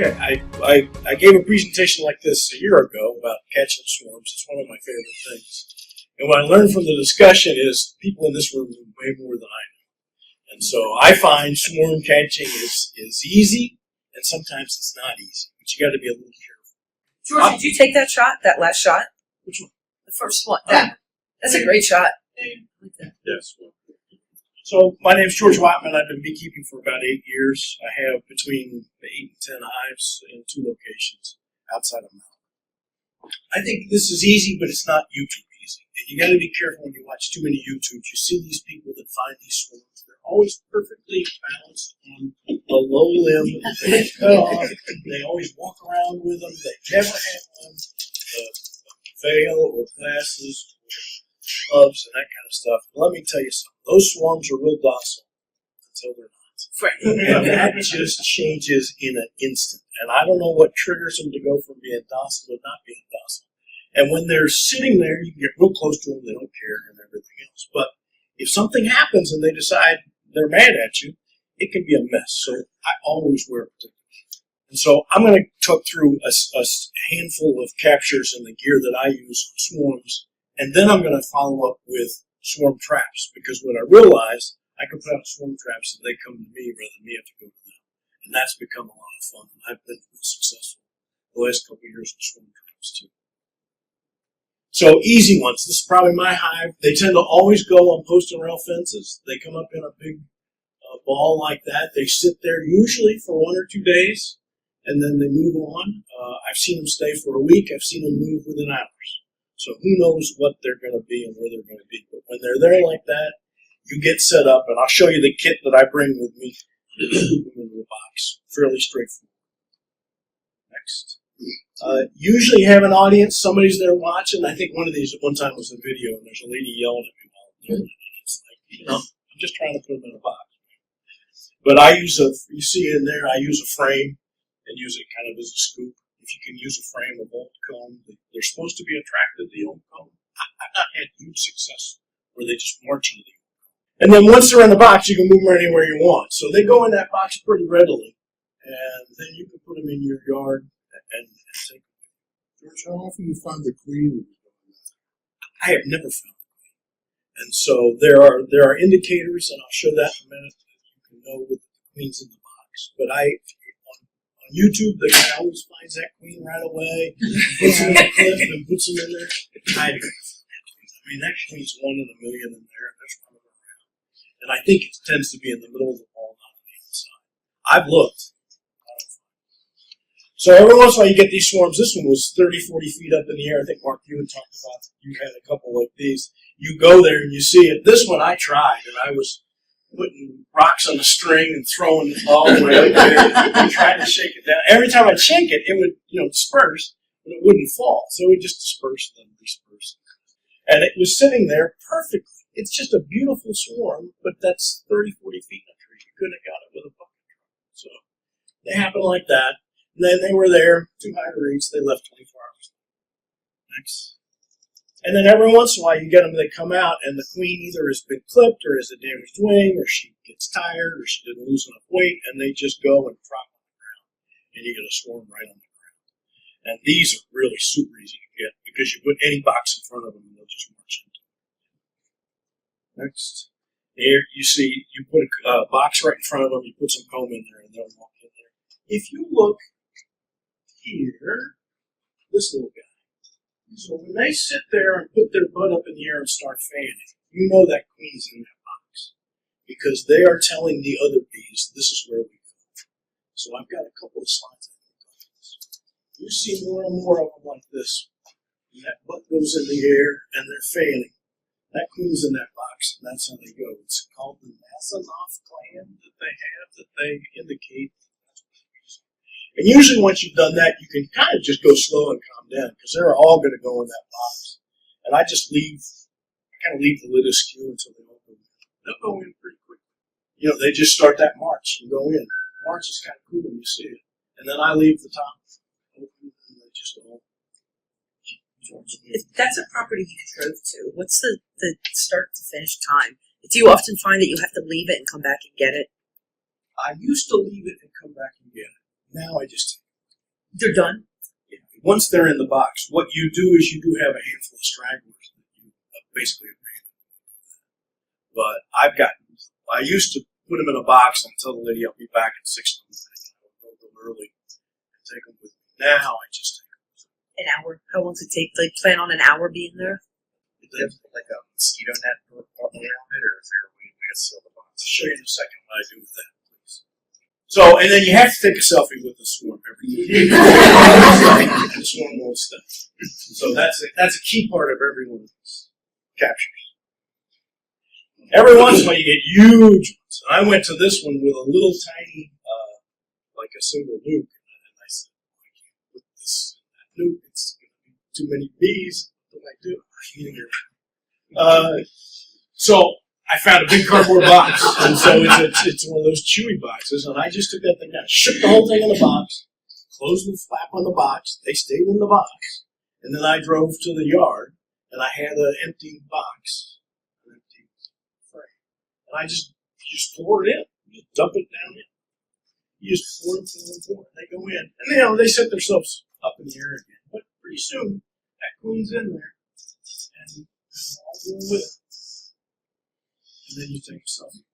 Okay, I gave a presentation like this a year ago about catching swarms. It's one of my favorite things. And what I learned from the discussion is people in this room know way more than I know. And so I find swarm catching is easy, and sometimes it's not easy. But you got to be a little careful. George, did you take that shot, that last shot? Which one? The first one. That's a great shot. Like that. Yes. So my name is George Wattman. I've been beekeeping for about 8 years. I have between 8 and 10 hives in 2 locations outside of Maui. I think this is easy, but it's not YouTube easy. And you got to be careful when you watch too many YouTubes. You see these people that find these swarms. They're always perfectly balanced on a low limb. They cut off. They always walk around with them. They never have on a veil or glasses or gloves and that kind of stuff. And let me tell you something. Those swarms are real docile until they're not. Right. And that just changes in an instant. And I don't know what triggers them to go from being docile to not being docile. And when they're sitting there, you can get real close to them, they don't care, and everything else. But if something happens and they decide they're mad at you, it can be a mess. So I always wear protective. And so I'm going to talk through a handful of captures and the gear that I use on swarms, and then I'm going to follow up with swarm traps, because what I realized, I can put out swarm traps and they come to me rather than me have to go to them. And that's become a lot of fun. And I've been real successful the last couple of years with swarm traps too. So easy ones. This is probably my hive. They tend to always go on post and rail fences. They come up in a big ball like that. They sit there usually for 1 or 2 days, and then they move on. I've seen them stay for a week. I've seen them move within hours. So who knows what they're going to be and where they're going to be. But when they're there like that, you get set up, and I'll show you the kit that I bring with me to scoop them into the box. Fairly straightforward. Next. Usually have an audience. Somebody's there watching. I think one of these at one time was a video, and there's a lady yelling at me while I'm doing it. And it's like, I'm just trying to put them in a box. But I use you see in there, I use a frame and use it kind of as a scoop. If you can use a frame of old comb, they're supposed to be attracted to the old comb. I've not had huge success where they just march into the old comb. And then once they're in the box, you can move them anywhere you want. So they go in that box pretty readily. And then you can put them in your yard and take them. George, how often do you find the queen? I have never found the queen. And so there are indicators, and I'll show that in a minute, that you can know with the queen's in the box. But on YouTube, the guy always finds that queen right away, puts them in the clip, and puts them in there. I mean, that queen's 1 in a million in there, and there's running around. And I think it tends to be in the middle of the ball, not on the outside. I've looked. So every once in a while you get these swarms. This one was 30, 40 feet up in the air. I think, Mark, you had talked about, you had a couple like these. You go there and you see it. This one I tried, and I was putting rocks on the string and throwing the ball away and trying to shake it down. Every time I'd shake it, it would, disperse, but it wouldn't fall. So it would just disperse and then disperse. And it was sitting there perfectly. It's just a beautiful swarm, but that's 30, 40 feet in a tree. You couldn't have got it with a bucket truck. So they happen like that. And then they were there, 2 high rates. They left 24 hours. Next. And then every once in a while, you get them, they come out, and the queen either has been clipped, or has a damaged wing, or she gets tired, or she didn't lose enough weight, and they just go and drop on the ground. And you get a swarm right on the ground. And these are really super easy to get, because you put any box in front of them, and they'll just march into it. Next. Here, you see, you put a box right in front of them, you put some comb in there, and they'll walk in there. If you look here, this little guy. So when they sit there and put their butt up in the air and start fanning, you know that queen's in that box, because they are telling the other bees, this is where we go. So I've got a couple of slides. You see more and more of them like this. And that butt goes in the air and they're fanning. That queen's in that box, and that's how they go. It's called the Masanoff gland that they have, that they indicate. And usually once you've done that, you can kind of just go slow and calm down, because they're all going to go in that box. And I just kind of leave the lid askew until they open. They'll go in pretty quickly. They just start that march and go in. March is kind of cool when you see it. And then I leave the top open, and they just all. That's a property you drove to. What's the start to finish time? Do you often find that you have to leave it and come back and get it? I used to leave it and come back and get it. Now I just They're done. Once they're in the box, what you do is you do have a handful of stragglers that you basically abandon. But I used to put them in a box and tell the lady I'll be back at 6 in the morning. I would go a little early and take them with me. Now I just take them with me. An hour. How long does it take? Like, plan on an hour being there? Do you have like a mosquito net around it, or is there a way to seal the box? I'll show you in a second what I do with that, please. So, and then you have to take a selfie with the swarm every day. The swarm won't stop. So that's a key part of every one of these captures. Every once in a while you get huge ones. And I went to this one with a little tiny, like a single nuke. And I said, I can't put this in that nuke. It's going to be too many bees. What do I do? So I found a big cardboard box. And so it's one of those chewy boxes. And I just took that thing out, shook the whole thing in the box, closed the flap on the box. They stayed in the box. And then I drove to the yard, and I had an empty box. And I just pour it in. You just dump it down in. You just pour it. And they go in. And, they set themselves up in the air again. But pretty soon, that queen's in there. And all going with it. And then you take a selfie.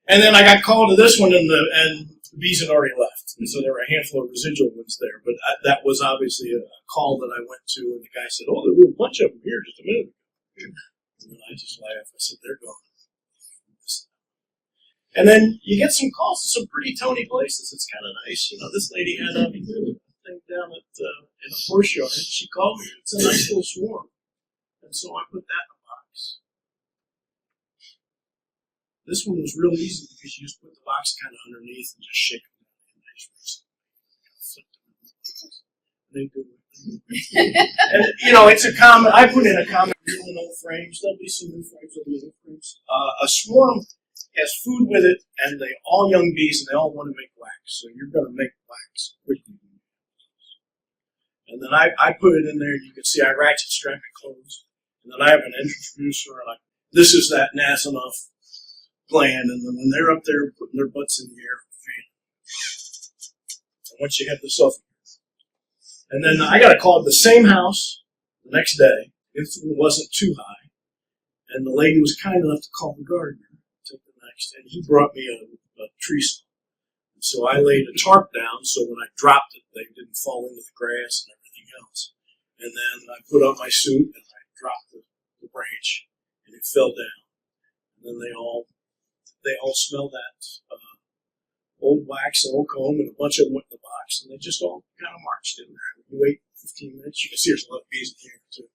And then I got called to this one, and the bees had already left. And so there were a handful of residual ones there. But that was obviously a call that I went to, and the guy said, "Oh, there were a bunch of them here just a minute ago." And then I just laughed. I said, "They're gone." And then you get some calls to some pretty tony places. It's kind of nice. This lady had a thing down in a horse yard. She called me. It's a nice little swarm. And so I put that in a box. This one was real easy because you just put the box kind of underneath and just shake them. And they just flip them. They do it. And, it's a common, I put in a common rule in old frames. There'll be some new frames, there'll be new frames. A swarm has food with it, and they all young bees, and they all want to make wax. So you're going to make wax quickly. And then I put it in there, and you can see I ratchet strap it closed. And then I have an introducer, and this is that Nasinoff gland, and then when they're up there putting their butts in the air, and once you have the selfie. And then I got a call at the same house the next day. It wasn't too high. And the lady was kind enough to call the gardener. And he brought me a tree saw. And so I laid a tarp down so when I dropped it, they didn't fall into the grass and everything else. And then I put on my suit and I dropped the branch and it fell down. And then they all smelled that old wax and old comb, and a bunch of them went in the box, and they just all kind of marched in there. You wait 15 minutes, you can see there's a lot of bees in here too.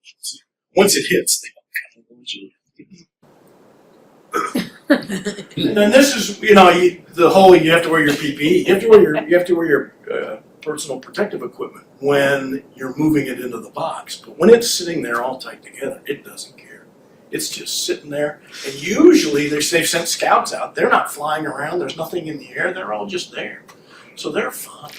Once it hits, they all kind of launch in. And then this is, you have to wear your PPE. You have to wear your personal protective equipment when you're moving it into the box. But when it's sitting there all tight together, it doesn't care. It's just sitting there. And usually they've sent scouts out. They're not flying around. There's nothing in the air. They're all just there. So they're fine.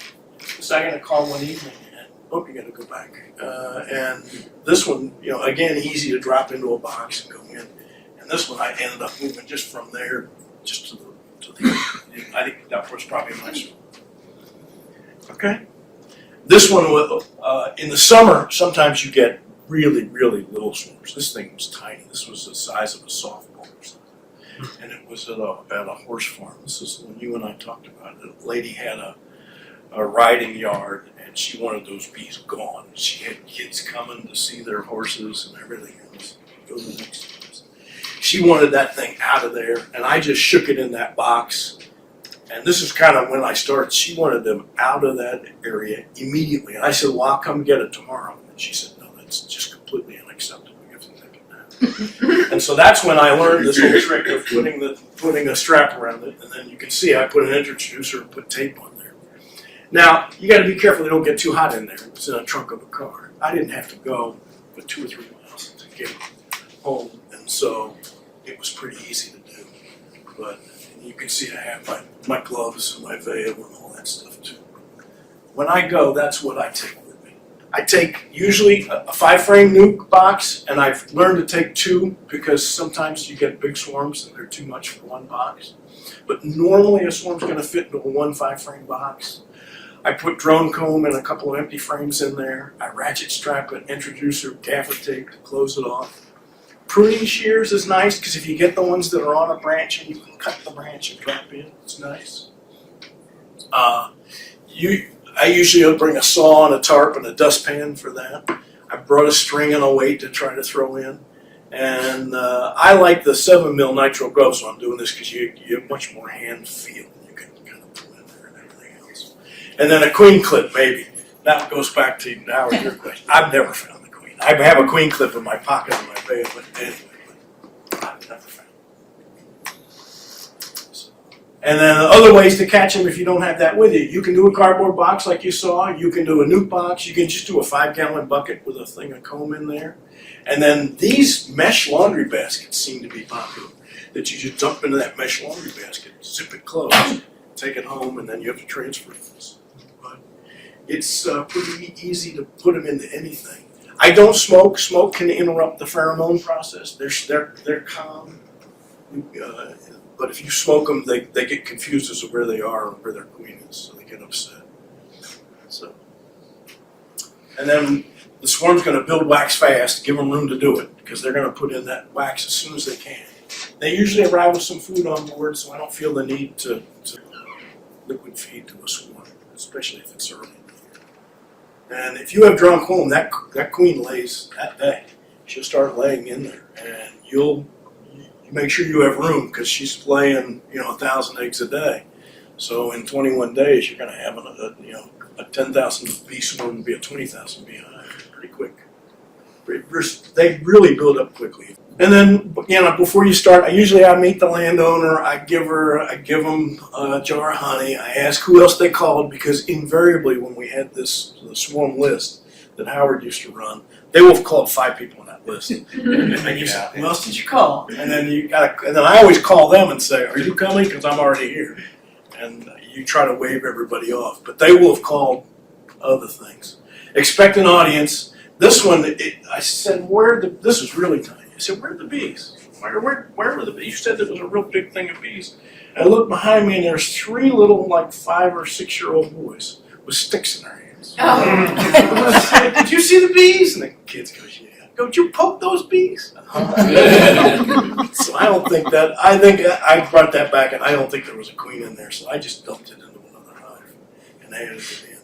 So I got a call one evening and, you got to go back. And this one, again, easy to drop into a box and go in. And this one, I ended up moving just from there, just to the I think that was probably nice. Okay. This one, in the summer, sometimes you get really, really little swarms. This thing was tiny. This was the size of a softball or something. And it was at a horse farm. This is when you and I talked about it. The lady had a riding yard, and she wanted those bees gone. She had kids coming to see their horses and everything else. Go to the next one. She wanted that thing out of there, and I just shook it in that box. And this is kind of when I started. She wanted them out of that area immediately. And I said, well, I'll come get it tomorrow. And she said, no, that's just completely unacceptable. You have to take it now. And so that's when I learned this whole trick of putting a strap around it. And then you can see I put an introducer and put tape on there. Now, you got to be careful they don't get too hot in there. It's in a trunk of a car. I didn't have to go but 2 or 3 miles to get home. And so it was pretty easy to do. But you can see I have my gloves and my veil and all that stuff too. When I go, that's what I take with me. I take usually a 5-frame nuke box, and I've learned to take 2 because sometimes you get big swarms and they're too much for 1 box. But normally a swarm's going to fit into a 1 5-frame box. I put drone comb and a couple of empty frames in there. I ratchet strap an introducer gaffer tape to close it off. Pruning shears is nice because if you get the ones that are on a branch and you can cut the branch and drop in, it's nice. I usually bring a saw and a tarp and a dustpan for that. I brought a string and a weight to try to throw in. And I like the 7mm nitro gloves when I'm doing this because you have much more hand feel. You can kind of pull in there and everything else. And then a queen clip, maybe. That goes back to Howard, your question. I've never found the queen. I have a queen clip in my pocket in my bag, but anyway, I've never found it. And then other ways to catch them if you don't have that with you. You can do a cardboard box like you saw. You can do a nuke box. You can just do a 5-gallon bucket with a thing of comb in there. And then these mesh laundry baskets seem to be popular. That you just dump into that mesh laundry basket, zip it closed, take it home, and then you have to transfer this. But it's pretty easy to put them into anything. I don't smoke. Smoke can interrupt the pheromone process. They're calm. But if you smoke them, they get confused as to where they are and where their queen is, so they get upset. So, and then the swarm's going to build wax fast. Give them room to do it because they're going to put in that wax as soon as they can. They usually arrive with some food on board, so I don't feel the need to liquid feed to a swarm, especially if it's early. And if you have drawn comb, that queen lays that day. She'll start laying in there, and you make sure you have room because she's laying 1,000 eggs a day. So in 21 days, you're going to have a 10,000 bee swarm be a 20,000 bee hive pretty quick. They really build up quickly. And then before you start, I meet the landowner. I give them a jar of honey. I ask who else they called because invariably when we had the swarm list that Howard used to run, they will have called 5 people on that list. And you say, who else did you call? And then and then I always call them and say, are you coming? Because I'm already here. And you try to wave everybody off. But they will have called other things. Expect an audience. This one, I said, this was really tiny. I said, where are the bees? Where were the bees? You said there was a real big thing of bees. And I looked behind me and there's 3 little 5 or 6-year-old boys with sticks in their hands. I said, did you see the bees? And the kids go, yeah. Go, did you poke those bees? So I don't think that, I think I brought that back and I don't think there was a queen in there. So I just dumped it into another hive and they added it in.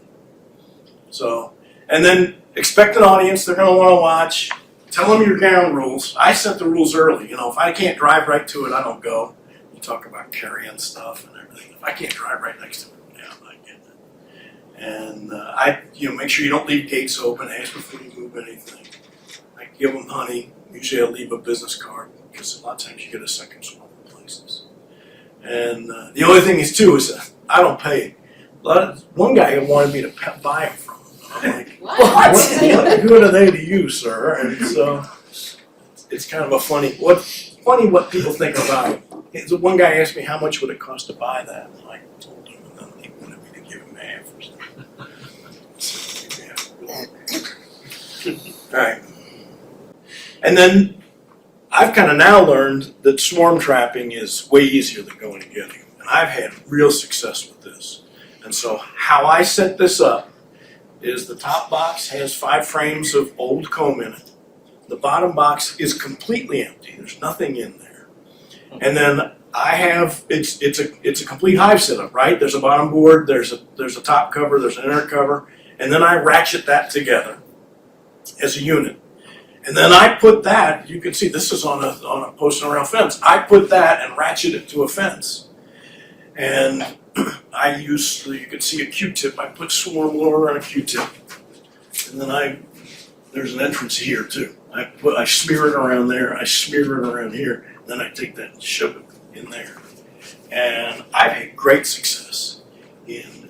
So, and then expect an audience. They're going to want to watch. Tell them your ground rules. I set the rules early. If I can't drive right to it, I don't go. You talk about carrying stuff and everything. If I can't drive right next to it, yeah, I'm not getting it. And I make sure you don't leave gates open. Ask before you move anything. I give them honey. Usually I leave a business card because a lot of times you get a second swarm in places. And the only thing is I don't pay. One guy wanted me to buy them from him. I'm like, what good are they to you, sir? And so it's kind of a funny what people think about it. One guy asked me how much would it cost to buy that, and I told him, and then he wanted me to give him half or something. All right. And then I've kind of now learned that swarm trapping is way easier than going and getting them. And I've had real success with this. And so how I set this up is the top box has 5 frames of old comb in it. The bottom box is completely empty. There's nothing in there. And then I have it's a complete hive setup, right? There's a bottom board, there's a top cover, there's an inner cover, and then I ratchet that together as a unit. And then I put that, you can see this is on a post and rail fence. I put that and ratchet it to a fence. And I use, you can see a Q-tip. I put swarm lure on a Q-tip. And then there's an entrance here too. I smear it around there, I smear it around here, then I take that and shove it in there. And I've had great success in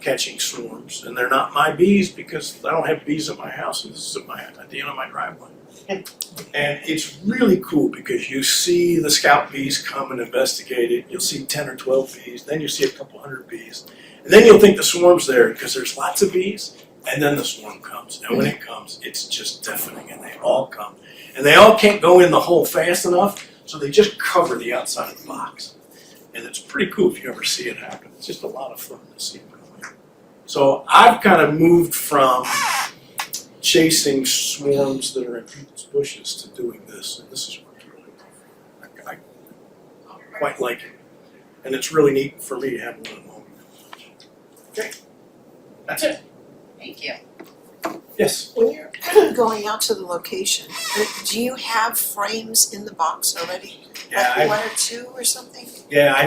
catching swarms. And they're not my bees because I don't have bees at my house. This is at the end of my driveway. And it's really cool because you see the scout bees come and investigate it. You'll see 10 or 12 bees. Then you see a couple hundred bees. And then you'll think the swarm's there because there's lots of bees. and then the swarm comes. And when it comes, it's just deafening, and they all come. And they all can't go in the hole fast enough, so they just cover the outside of the box. And it's pretty cool if you ever see it happen. It's just a lot of fun to see it go in. So I've kind of moved from chasing swarms that are in people's bushes to doing this, and this is worked really well. I quite like it. And it's really neat for me to have one at home. Okay, that's it. Thank you. Yes. When you're going out to the location, do you have frames in the box already? Yeah, Like one or two or something? Yeah, I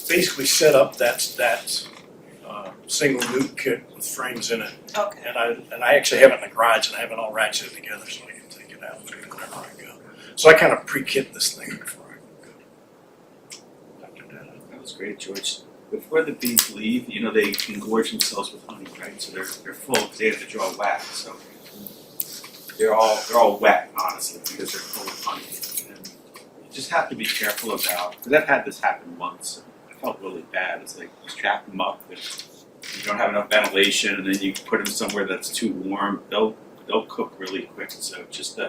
basically set up that single nuke kit with frames in it, Okay. and I actually have it in the garage, and I have it all ratcheted together so I can take it out whenever I go. So I kind of pre-kit this thing before I go. That was great, George. Before the bees leave, you know, they engorge themselves with honey, right? So they're full because they have to draw wax. So they're all wet, honestly, because they're full of honey. And you just have to be careful about, because I've had this happen once. And I felt really bad. It's like you strap them up, and you don't have enough ventilation, and then you put them somewhere that's too warm. They'll cook really quick. So just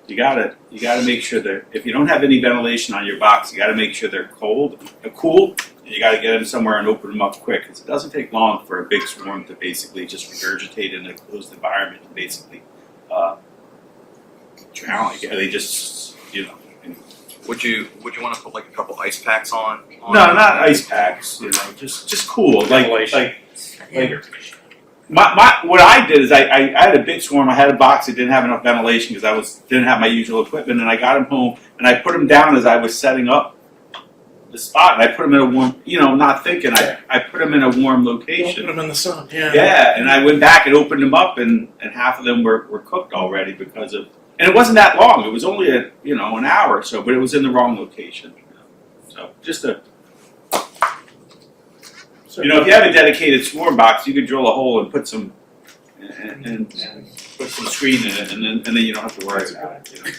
you gotta make sure that if you don't have any ventilation on your box, you gotta make sure they're cool. And you gotta get them somewhere and open them up quick. Because it doesn't take long for a big swarm to basically just regurgitate in a closed environment and basically drown. Yeah, they just, you know. Would you want to put like a couple ice packs on? No, not ice packs. You know, just cool. Like what I did is I had a big swarm. I had a box that didn't have enough ventilation because I didn't have my usual equipment, and I got them home and I put them down as I was setting up the spot, and I put them in a warm, you know, not thinking. I put them in a warm location. Put them in the sun. Yeah. Yeah, and I went back and opened them up, and half of them were cooked already because of. And it wasn't that long. It was only an hour or so, but it was in the wrong location. So just if you have a dedicated swarm box, you could drill a hole and put some and put some screen in it, and then you don't have to worry about it. You know?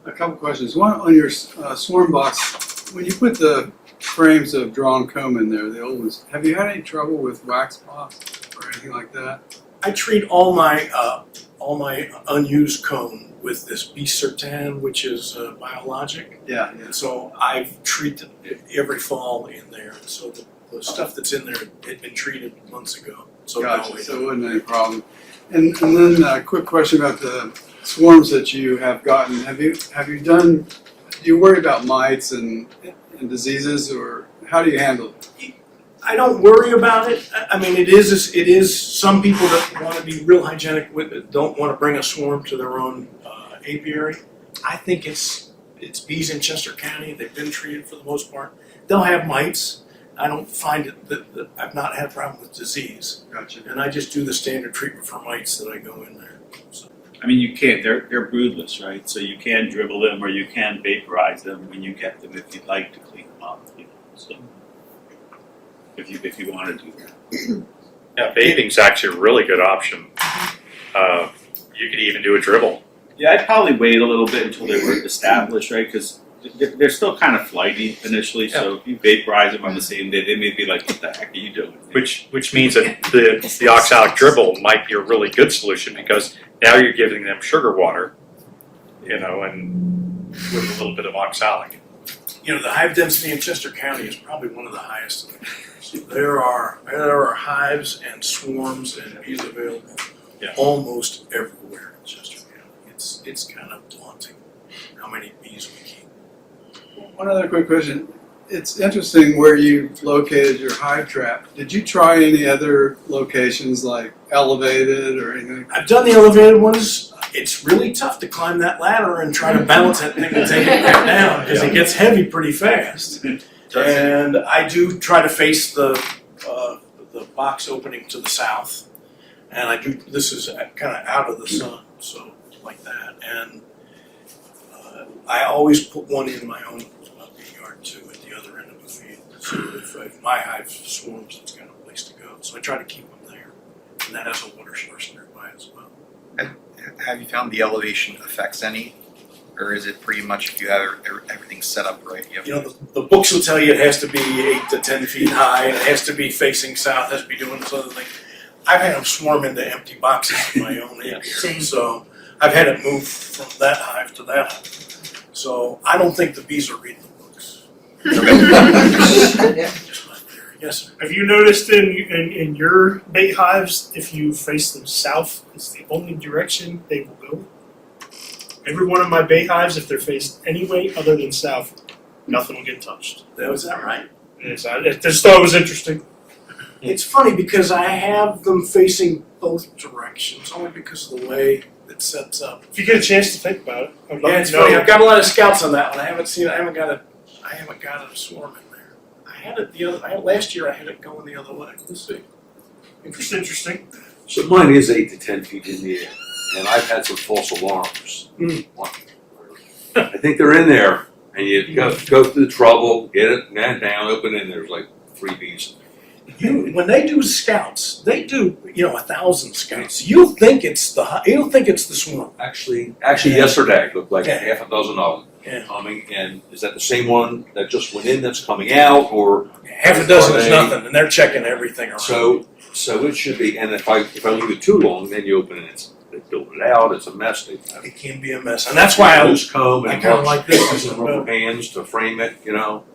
A couple questions. One on your swarm box, when you put the frames of drawn comb in there, the old ones, have you had any trouble with wax pop or anything like that? I treat all my unused comb with this B-Certan, which is biologic. Yeah. And so I've treated it every fall in there. So the stuff that's in there had been treated months ago. So Gotcha. no, So it wasn't any problem. And then a quick question about the swarms that you have gotten. Have you done? Do you worry about mites and diseases, or how do you handle it? I don't worry about it. I mean, it is some people that want to be real hygienic with it don't want to bring a swarm to their own apiary. I think it's bees in Chester County. They've been treated for the most part. They'll have mites. I don't find it that I've not had a problem with disease. Gotcha. And I just do the standard treatment for mites that I go in there. So. I mean, you can't. They're broodless, right? So you can dribble them or you can vaporize them when you get them if you'd like to clean them up. You know, so if you want to do that. Yeah, bathing's actually a really good option. You could even do a dribble. Yeah, I'd probably wait a little bit until they were established, right? Because they're still kind of flighty initially. So if you vaporize them on the same day, they may be like, "What the heck are you doing?" Which means that the oxalic dribble might be a really good solution because now you're giving them sugar water, and with a little bit of oxalic. The hive density in Chester County is probably one of the highest in the country. So there are hives and swarms and bees available almost everywhere in Chester County. It's kind of daunting how many bees we keep. One other quick question. It's interesting where you located your hive trap. Did you try any other locations like elevated or anything? I've done the elevated ones. It's really tough to climb that ladder and try to balance that thing and take it back down because it gets heavy pretty fast. And I do try to face the box opening to the south, and this is kind of out of the sun, so like that. And I always put one in my own bee yard too at the other end of the field. So if my hive swarms, it's got a place to go. So I try to keep them there, and that has a water source nearby as well. Have you found the elevation affects any? Or is it pretty much if you have everything set up right? The books will tell you it has to be 8 to 10 feet high, and it has to be facing south, has to be doing this other thing. I've had them swarm into empty boxes in my own apiary. Same. So I've had it move from that hive to that hive. So I don't think the bees are reading the books. Just my theory. Yes, sir. Have you noticed in your bait hives, if you face them south, it's the only direction they will go? Every one of my bait hives, if they're faced any way other than south, nothing will get touched. Was that right? I just thought it was interesting. It's funny because I have them facing both directions, only because of the way it sets up. If you get a chance to think about it, I'd love Yeah, it's to know. funny. I've got a lot of scouts on that one. I haven't got a swarm in there. I had it last year. I had it going the other way. Let's see. It's interesting. So mine is 8 to 10 feet in the air, and I've had some false alarms. I think they're in there, and you go through the trouble, get it down, open it, and there's like 3 bees. When they do scouts, they do 1,000 scouts. You think it's the swarm. Actually, yesterday looked like Yeah. half a dozen of them Yeah. coming. And is that the same one that just went in that's coming out, or Half a dozen is nothing, and they're checking everything around. so it should be? And if I leave it too long, then you open it, they build it out. It's a mess. They have it can be a mess, and that's why loose comb I and kind of like this. some rubber bands to frame it.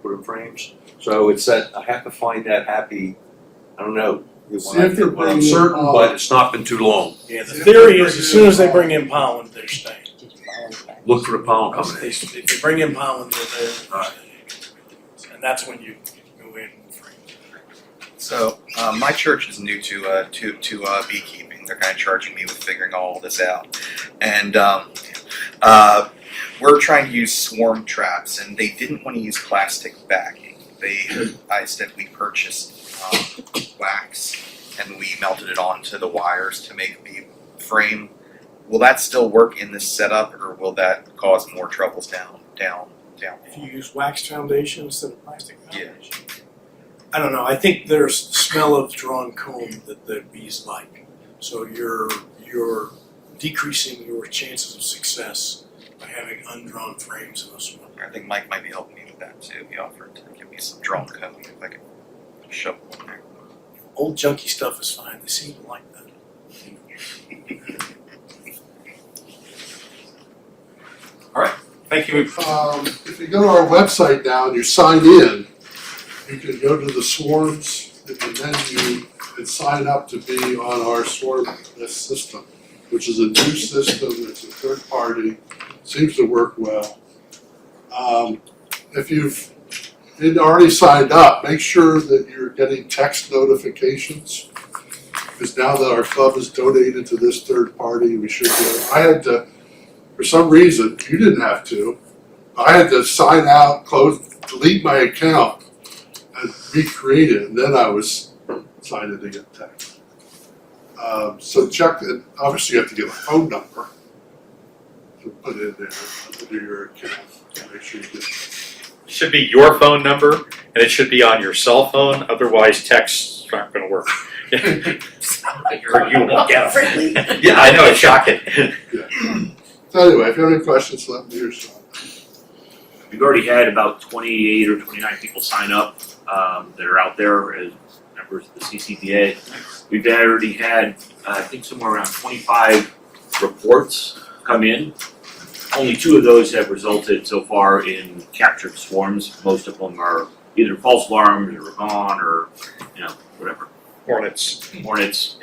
Put in frames. So it's that I have to find that happy. I don't know. See if they're When I'm bringing certain, pollen. but it's not been too long. Yeah, the theory is as soon as they bring in pollen, they're staying. Look for the pollen coming in. If they bring in pollen, they're there. Alright. And that's when you go in and frame. So my church is new to beekeeping. They're kind of charging me with figuring all this out, and we're trying to use swarm traps, and they didn't want to use plastic backing. I said we purchased wax and we melted it onto the wires to make the frame. Will that still work in this setup, or will that cause more troubles down? If you use wax foundation instead of plastic Yeah. foundation. I don't know. I think there's the smell of drawn comb that the bees like. So you're decreasing your chances of success by having undrawn frames in a swarm. I think Mike might be helping me with that too. He offered to give me some drawn comb if I could shove one there. Old junky stuff is fine. They seem to like that. Thank you. If you go to our website now and you sign in, you can go to the swarms and then you can sign up to be on our swarm list system, which is a new system. It's a third party, seems to work well. If you've already signed up, make sure that you're getting text notifications, because now that our club is donated to this third party, we should get. I had to, for some reason, you didn't have to. I had to sign out, delete my account, and recreate it, and then I was signed in to get text. So check it. Obviously, you have to get a phone number to put in there under your account to make sure you get. Should be your phone number, and it should be on your cell phone. Otherwise, texts aren't going to work. Or you won't get them. Yeah, I know, it's shocking. So anyway, if you have any questions, let me know. We've already had about 28 or 29 people sign up that are out there as members of the CCBA. We've already had, I think, somewhere around 25 reports come in. Only 2 of those have resulted so far in captured swarms. Most of them are either false alarms or gone or, whatever. Hornets. Wasps,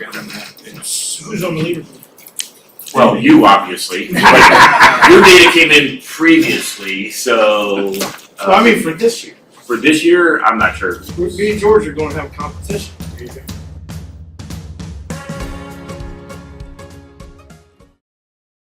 whatever. Who's on the leaderboard? Well, you obviously. Your data came in previously, so. Well, I mean, for this year. For this year, I'm not sure. Me and George are going to have a competition.